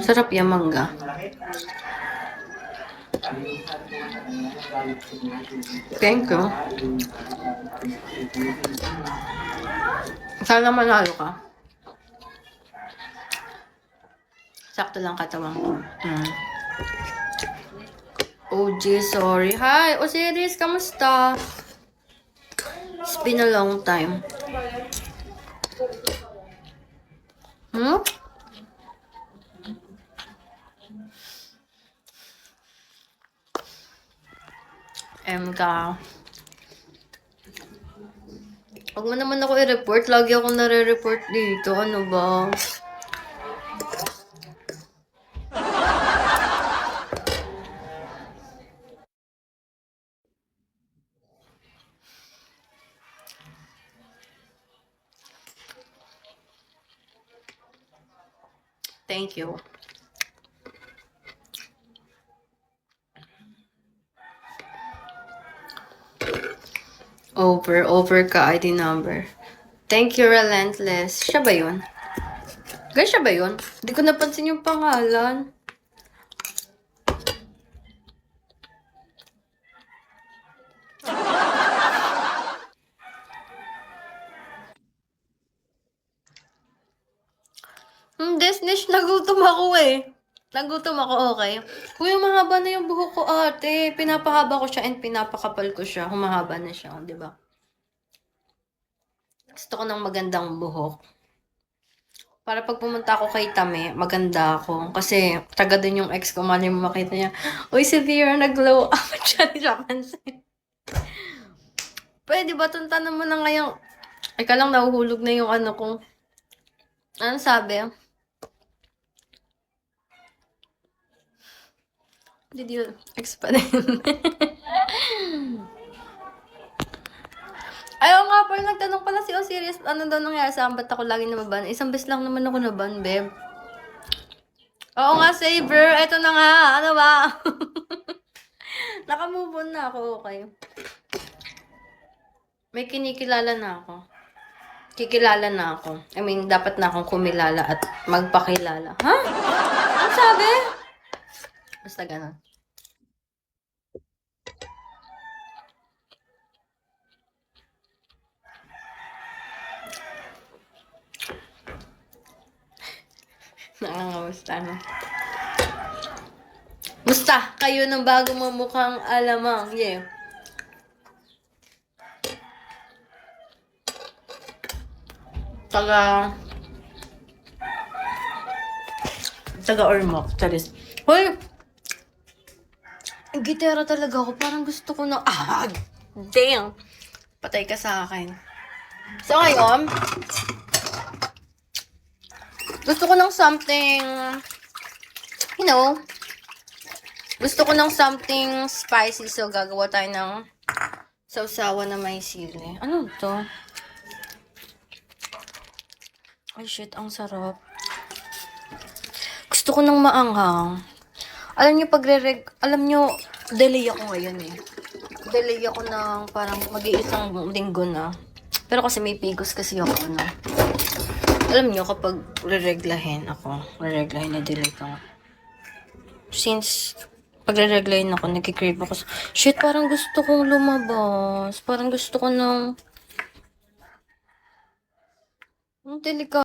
Sarap yung mangga. Thank you. Sana manalo ka. Sakto lang katawan ko. OG, sorry. Hi, Osiris, kamusta? It's been a long time. MK. Huwag mo naman ako i-report. Lagi ako nare-report dito. Ano ba? Thank you. Over ka ID number. Thank you, Relentless. Siya ba yun? Guys, siya ba yun? Hindi ko napansin yung pangalan. Desnish, nagutom ako eh. Nagutom ako, okay. Kuya, mahaba na yung buhok ko, ate. Pinapahaba ko siya and pinapakapal ko siya. Humahaba na siya, di ba? Gusto ko ng magandang buhok. Para pag pumunta ako kay Tame, maganda ako. Kasi taga din yung ex ko, mali mo makita niya, uy, si Vera, nag-glow up. Siya siya pansin. Pwede ba, tuntanan mo na ngayong, ika lang, nahuhulog na yung ano ko. Ano sabi? Did you explain? Ayaw nga pala, nagtanong pala si Osiris, ano daw nangyari sa ba't ako lagi nababan? Isang beses lang naman ako naban, babe. Oo nga, Saber, eto na nga, ano ba? Naka-move on na ako, okay. May kinikilala na ako. Kikilala na ako. I mean, dapat na akong kumilala at magpakilala. Ha? Ano sabi? Basta ganun. Nakangamusta na. Musta? Kayo ng bago mo mukhang alamang. Yeah. Taga Ormoc. Charis. Hoy! Gitara talaga ako. Parang gusto ko na... damn! Patay ka sa akin. So, ngayon, gusto ko ng something, you know, gusto ko ng something spicy. So, gagawa tayo ng sausawa na may sili. Ano to? Ay, shit, ang sarap. Gusto ko ng maanghang. Alam nyo, alam nyo, delay ako ngayon eh. Delay ako ng parang mag-iisang linggo na. Pero kasi may pigos kasi ako, ano. Alam nyo, kapag re-reglahin na delay ko. Since pagre-reglahin ako, nagkikrave ako. Shit, parang gusto kong lumabas. Parang gusto ko ng... Ang delikado.